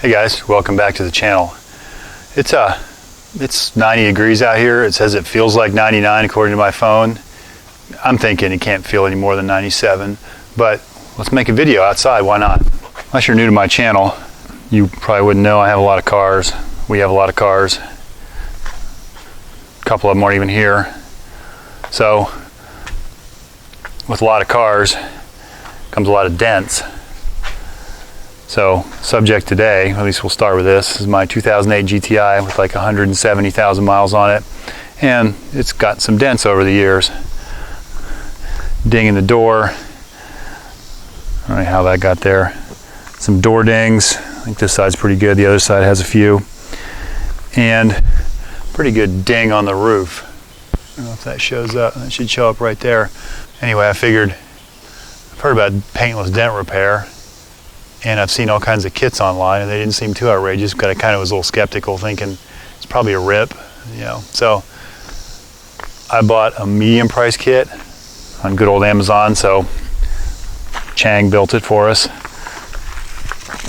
Hey guys, welcome back to the channel. It's 90 degrees out here. It says it feels like 99 according to my phone. I'm thinking it can't feel any more than 97, but let's make a video outside, why not? Unless you're new to my channel, you probably wouldn't know I have a lot of cars. We have a lot of cars. A couple of them aren't even here. So, with a lot of cars comes a lot of dents. So, subject today, at least we'll start with this, is my 2008 GTI with like 170,000 miles on it. And it's got some dents over the years. Ding in the door. I don't know how that got there. Some door dings. I think this side's pretty good. The other side has a few. And pretty good ding on the roof. I don't know if that shows up. That should show up right there. Anyway, I figured, I've heard about paintless dent repair. And I've seen all kinds of kits online, and they didn't seem too outrageous, but I kind of was a little skeptical, thinking it's probably a rip, you know. So I bought a medium price kit on good old Amazon. So Chang built it for us.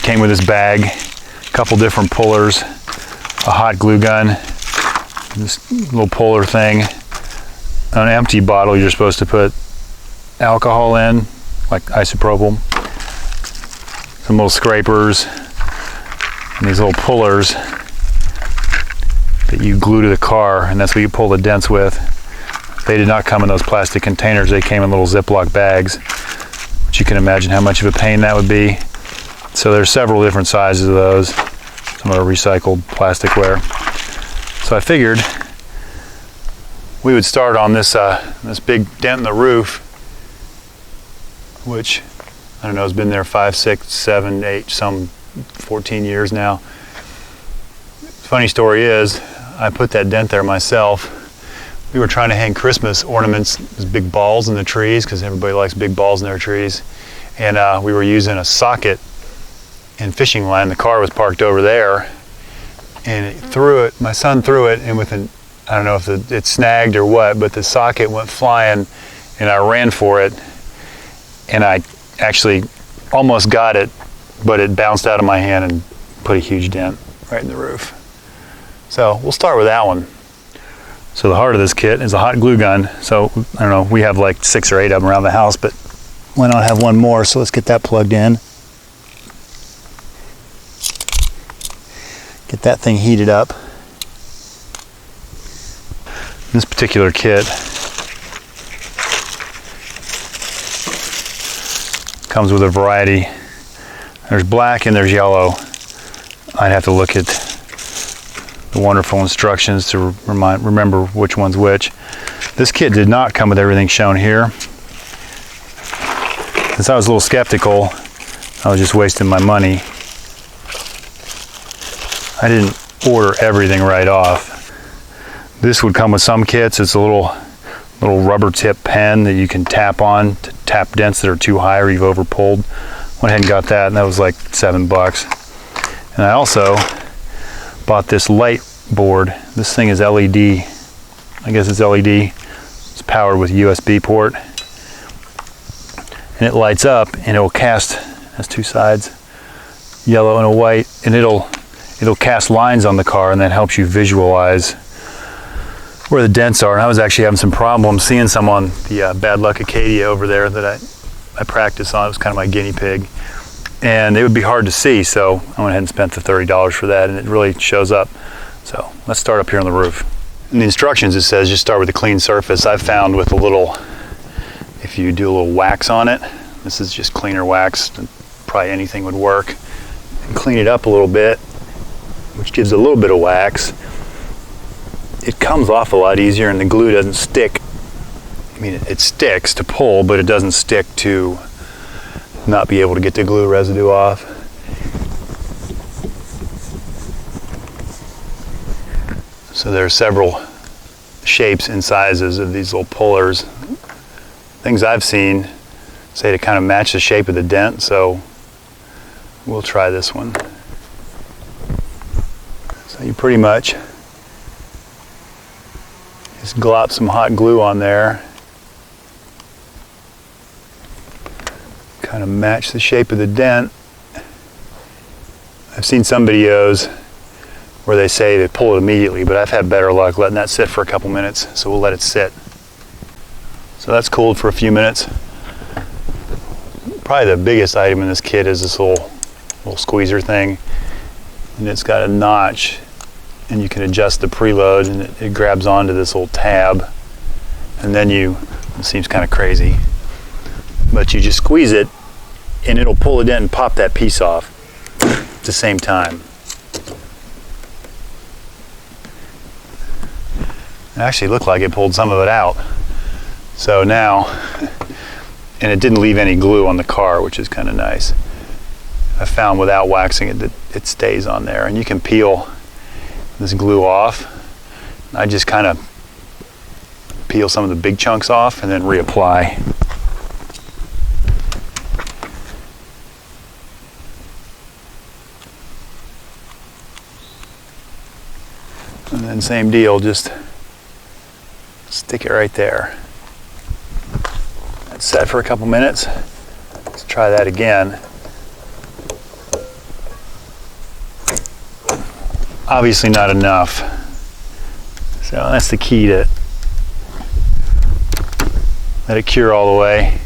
Came with this bag, a couple different pullers, a hot glue gun, this little puller thing, an empty bottle you're supposed to put alcohol in, like isopropyl. Some little scrapers, and these little pullers that you glue to the car, and that's what you pull the dents with. They did not come in those plastic containers. They came in little Ziploc bags, which you can imagine how much of a pain that would be. So there's several different sizes of those. Some are recycled plasticware. So I figured we would start on this this big dent in the roof, which I don't know, it's been there 5, 6, 7, 8, some 14 years now. Funny story is, I put that dent there myself. We were trying to hang Christmas ornaments, those big balls in the trees, because everybody likes big balls in their trees. And we were using a socket and fishing line. The car was parked over there, and my son threw it, and I don't know if it snagged or what, but the socket went flying, and I ran for it, and I actually almost got it, but it bounced out of my hand and put a huge dent right in the roof. So we'll start with that one. So the heart of this kit is a hot glue gun. So I don't know, we have like 6 or 8 of them around the house, but why not have one more? So let's get that plugged in. Get that thing heated up. This particular kit comes with a variety. There's black and there's yellow. I'd have to look at the wonderful instructions to remember which one's which. This kit did not come with everything shown here. Since I was a little skeptical, I was just wasting my money. I didn't order everything right off. This would come with some kits. It's a little rubber tip pen that you can tap on to tap dents that are too high or you've over pulled. Went ahead and got that, and that was like $7. And I also bought this light board. This thing is LED. I guess it's LED. It's powered with a USB port. And it lights up, and it'll cast, has 2 sides, yellow and a white, and it'll cast lines on the car, and that helps you visualize where the dents are. And I was actually having some problems seeing some on the Bad Luck Acadia over there that I practice on. It was kind of my guinea pig, and it would be hard to see, so I went ahead and spent the $30 for that, and it really shows up. So let's start up here on the roof. In the instructions it says just start with a clean surface. I've found with if you do a little wax on it, this is just cleaner wax, probably anything would work, and clean it up a little bit, which gives a little bit of wax. It comes off a lot easier, and the glue doesn't stick. I mean, it sticks to pull, but it doesn't stick to not be able to get the glue residue off. So there are several shapes and sizes of these little pullers. Things I've seen say to kind of match the shape of the dent, so we'll try this one. So you pretty much just glop some hot glue on there. Kind of match the shape of the dent. I've seen some videos where they say they pull it immediately, but I've had better luck letting that sit for a couple minutes, so we'll let it sit. So that's cooled for a few minutes. Probably the biggest item in this kit is this little squeezer thing, and it's got a notch, and you can adjust the preload, and it grabs onto this little tab, and then it seems kind of crazy, but you just squeeze it, and it'll pull it in and pop that piece off at the same time. It actually looked like it pulled some of it out. So now, and it didn't leave any glue on the car, which is kind of nice. I found without waxing it that it stays on there, and you can peel this glue off. I just kind of peel some of the big chunks off and then reapply. And then same deal, just stick it right there. That's set for a couple minutes. Let's try that again. Obviously not enough. So that's the key to let it cure all the way.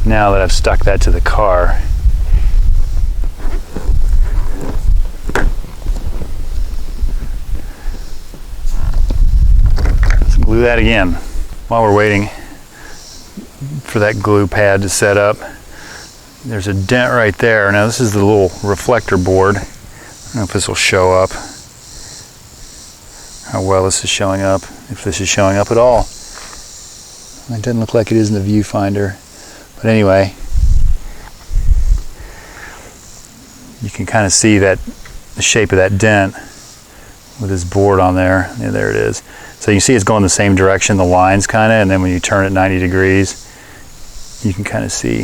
Now that I've stuck that to the car, let's glue that again. While we're waiting for that glue pad to set up, there's a dent right there. Now this is the little reflector board. I don't know if this will show up, how well this is showing up, if this is showing up at all. It doesn't look like it is in the viewfinder, but anyway, you can kind of see that the shape of that dent with this board on there. Yeah, there it is. So you can see it's going the same direction, the lines kind of, and then when you turn it 90 degrees, you can kind of see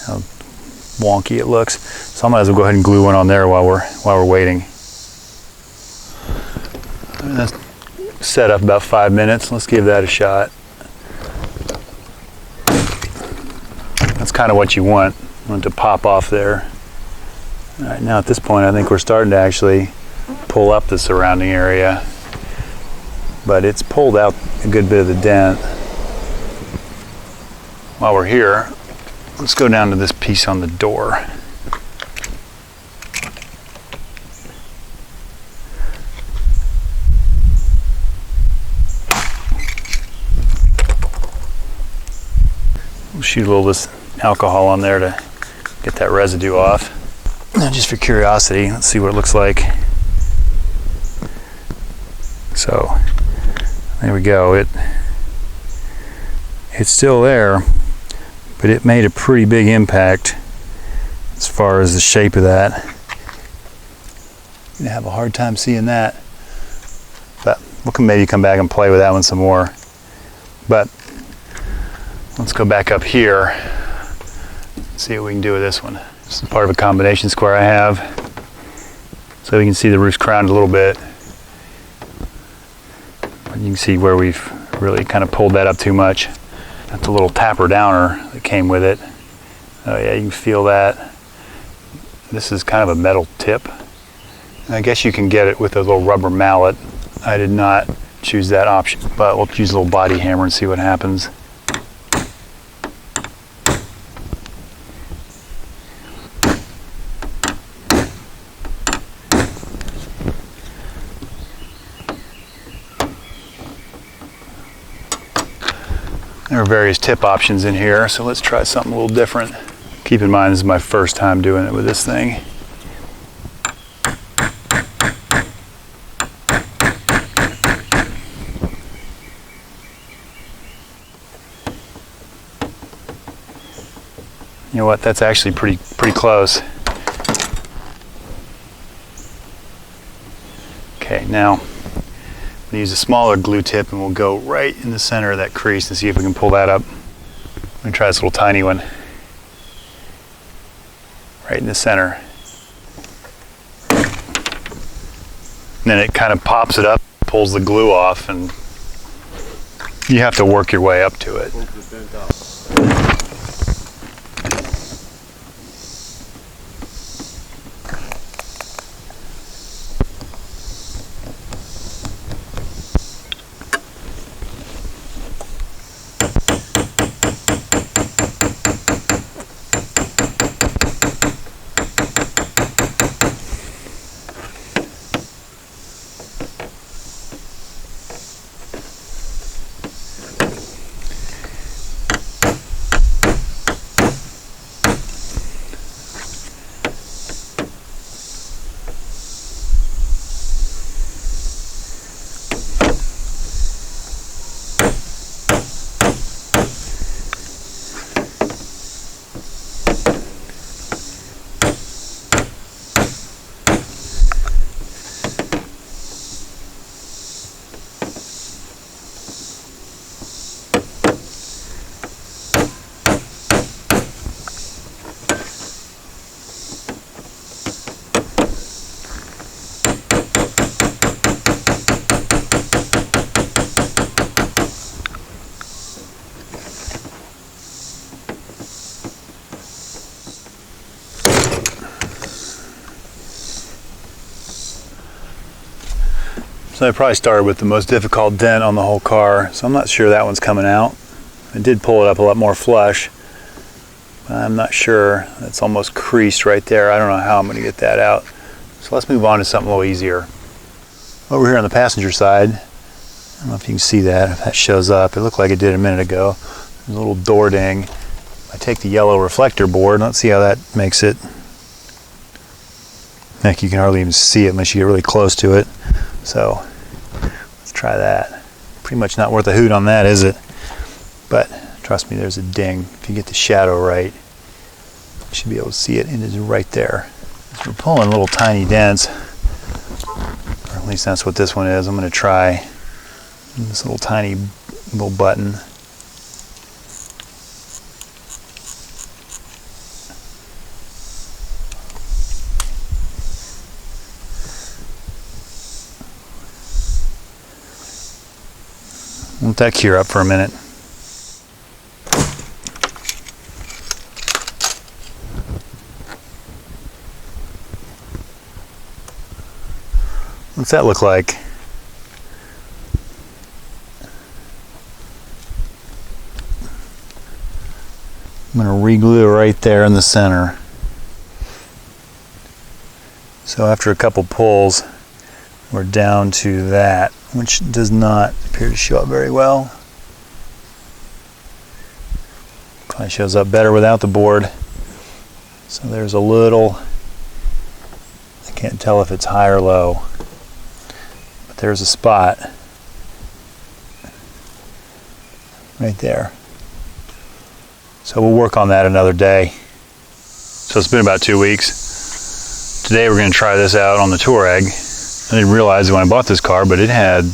how wonky it looks. So I might as well go ahead and glue one on there while we're waiting. And that's set up about 5 minutes. Let's give that a shot. That's kind of what you want it to pop off there. All right, now at this point I think we're starting to actually pull up the surrounding area, but it's pulled out a good bit of the dent. While we're here, let's go down to this piece on the door. We'll shoot a little of this alcohol on there to get that residue off. Now just for curiosity, let's see what it looks like. So there we go. It's still there, but it made a pretty big impact as far as the shape of that. You have a hard time seeing that, but we can maybe come back and play with that one some more. But let's go back up here and see what we can do with this one. This is part of a combination square I have, so we can see the roof's crowned a little bit. You can see where we've really kind of pulled that up too much. That's a little tapper downer that came with it. Oh yeah, you can feel that. This is kind of a metal tip. I guess you can get it with a little rubber mallet. I did not choose that option, but we'll use a little body hammer and see what happens. There are various tip options in here, so let's try something a little different. Keep in mind, this is my first time doing it with this thing. You know what, that's actually pretty close. Okay, now we'll use a smaller glue tip and we'll go right in the center of that crease and see if we can pull that up. I'm going to try this little tiny one. Right in the center. And then it kind of pops it up, pulls the glue off, and you have to work your way up to it. So I probably started with the most difficult dent on the whole car, so I'm not sure that one's coming out. I did pull it up a lot more flush, but I'm not sure. It's almost creased right there. I don't know how I'm going to get that out. So let's move on to something a little easier. Over here on the passenger side, I don't know if you can see that, if that shows up. It looked like it did a minute ago. There's a little door ding. I take the yellow reflector board, let's see how that makes it. Heck, you can hardly even see it unless you get really close to it. So let's try that. Pretty much not worth a hoot on that, is it? But trust me, there's a ding. If you get the shadow right, you should be able to see it. It is right there. So we're pulling little tiny dents, or at least that's what this one is. I'm going to try this little tiny little button. Let that cure up for a minute. What's that look like? I'm going to re-glue it right there in the center. So after a couple pulls, we're down to that, which does not appear to show up very well. Probably shows up better without the board. So there's a little, I can't tell if it's high or low, but there's a spot right there. So we'll work on that another day. So it's been about 2 weeks. Today we're going to try this out on the Touareg. I didn't realize it when I bought this car, but it had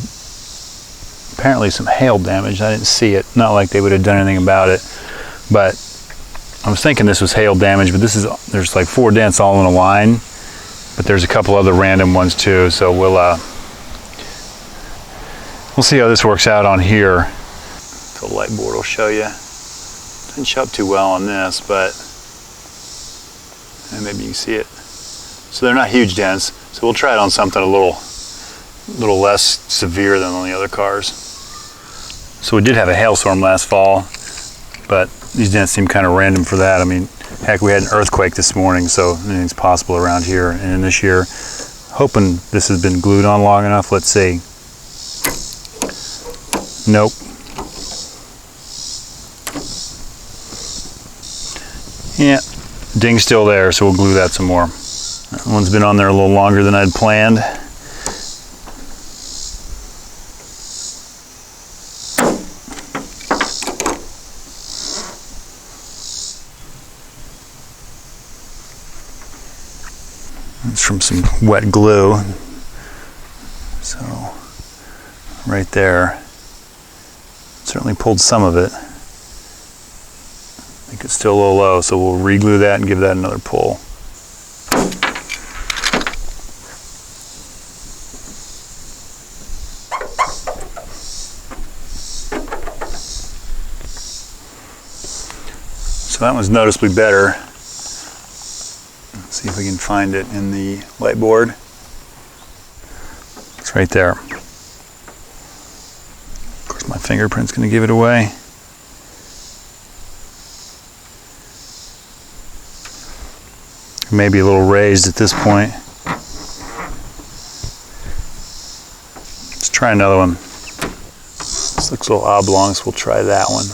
apparently some hail damage. I didn't see it. Not like they would have done anything about it. But I was thinking this was hail damage, but there's like 4 dents all in a line. But there's a couple other random ones too. So we'll see how this works out on here. The light board will show you. Didn't show up too well on this, but maybe you can see it. So they're not huge dents. So we'll try it on something a little less severe than on the other cars. So we did have a hailstorm last fall, but these dents seem kind of random for that. I mean, heck, we had an earthquake this morning, so anything's possible around here. And in this year, hoping this has been glued on long enough. Let's see. Nope. Yeah, ding's still there, so we'll glue that some more. That one's been on there a little longer than I'd planned. It's from some wet glue. So, right there. Certainly pulled some of it. I think it's still a little low, so we'll re-glue that and give that another pull. So that one's noticeably better. Let's see if we can find it in the light board. It's right there. Of course, my fingerprint's going to give it away. Maybe a little raised at this point. Let's try another one. This looks a little oblong, so we'll try that one.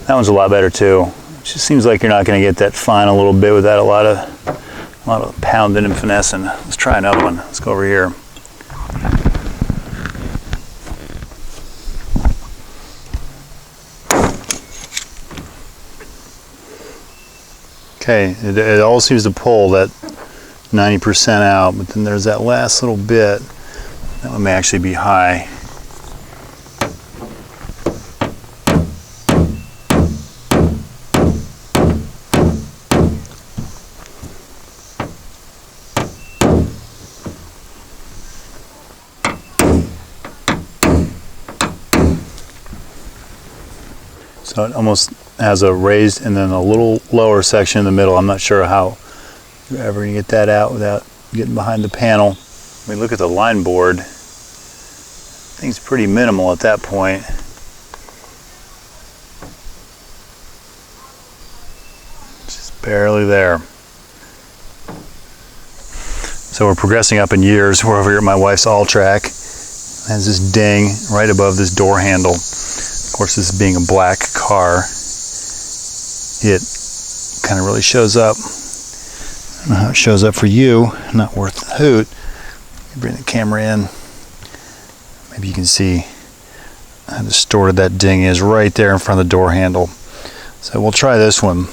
That one's a lot better too. It just seems like you're not going to get that final little bit without a lot of pounding and finessing. Let's try another one. Let's go over here. Okay, it all seems to pull that 90% out, but then there's that last little bit. That one may actually be high. So it almost has a raised and then a little lower section in the middle. I'm not sure how you're ever going to get that out without getting behind the panel. When we look at the line board, things pretty minimal at that point. Just barely there. So we're progressing up in years. We're over here at my wife's all-track. It has this ding right above this door handle. Of course, this being a black car, it kind of really shows up. I don't know how it shows up for you. Not worth the hoot. Bring the camera in. Maybe you can see how distorted that ding is right there in front of the door handle. So we'll try this one.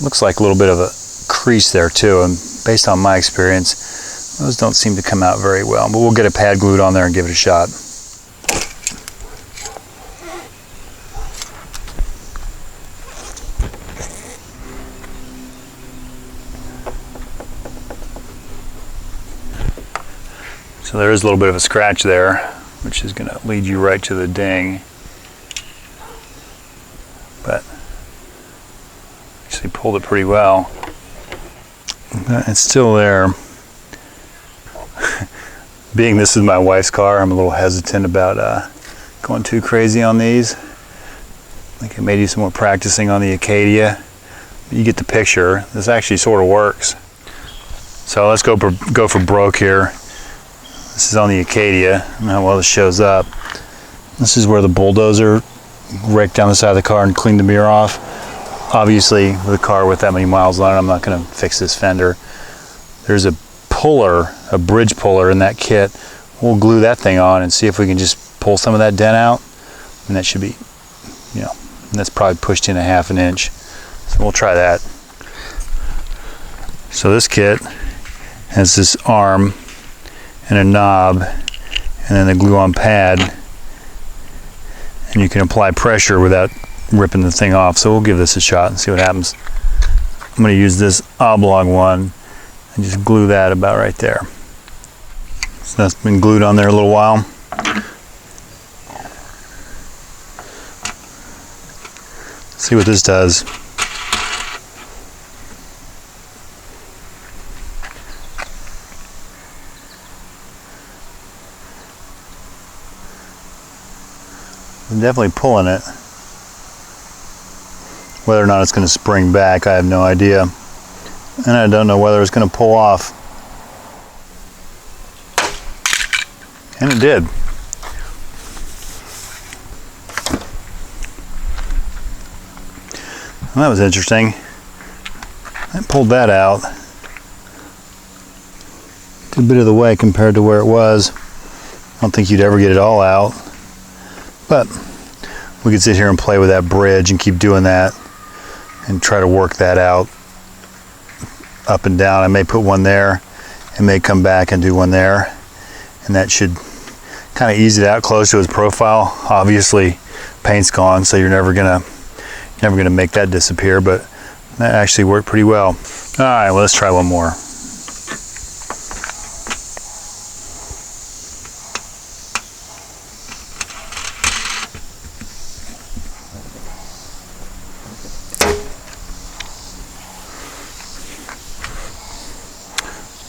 Looks like a little bit of a crease there too, and based on my experience, those don't seem to come out very well. But we'll get a pad glued on there and give it a shot. So there is a little bit of a scratch there, which is going to lead you right to the ding. But actually pulled it pretty well. It's still there. Being this is my wife's car, I'm a little hesitant about going too crazy on these. I think I may do some more practicing on the Acadia. You get the picture. This actually sort of works. So let's go for broke here. This is on the Acadia. I don't know how well this shows up. This is where the bulldozer raked down the side of the car and cleaned the mirror off. Obviously, with a car with that many miles on it, I'm not going to fix this fender. There's a puller, a bridge puller in that kit. We'll glue that thing on and see if we can just pull some of that dent out. And that should be, you know, that's probably pushed in a ½ an inch. So we'll try that. So this kit has this arm and a knob, and then the glue-on pad, and you can apply pressure without ripping the thing off. So we'll give this a shot and see what happens. I'm going to use this oblong one and just glue that about right there. So that's been glued on there a little while. See what this does. I'm definitely pulling it. Whether or not it's going to spring back, I have no idea. And I don't know whether it's going to pull off. And it did. Well, that was interesting. I pulled that out. Did a bit of the way compared to where it was. I don't think you'd ever get it all out. But we could sit here and play with that bridge and keep doing that and try to work that out up and down. I may put one there and may come back and do one there, and that should kind of ease it out close to its profile. Obviously paint's gone, so you're never gonna make that disappear, but that actually worked pretty well. All right, well, let's try one more.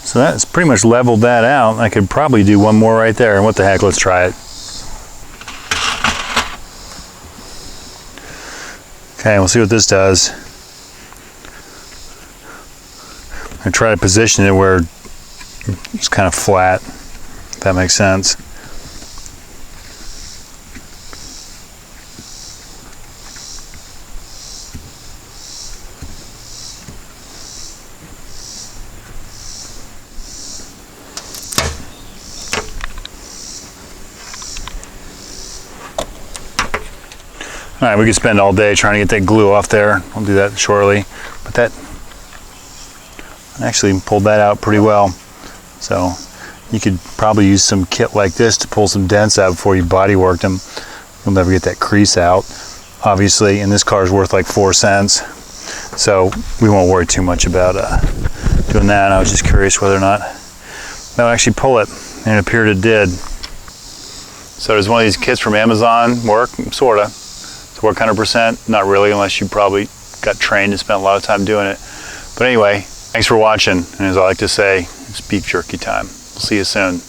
So that's pretty much leveled that out. I could probably do one more right there, and what the heck, let's try it. Okay, we'll see what this does. I try to position it where it's kind of flat, if that makes sense. All right, we could spend all day trying to get that glue off there. I'll do that shortly. But that actually pulled that out pretty well. So you could probably use some kit like this to pull some dents out before you body worked them. You'll never get that crease out. Obviously, and this car is worth like 4 cents. So we won't worry too much about doing that. I was just curious whether or not that would actually pull it, and it appeared it did. So does one of these kits from Amazon work? Sorta. to work 100%? Not really, unless you probably got trained and spent a lot of time doing it. But anyway, thanks for watching, and as I like to say, it's beef jerky time. We'll see you soon.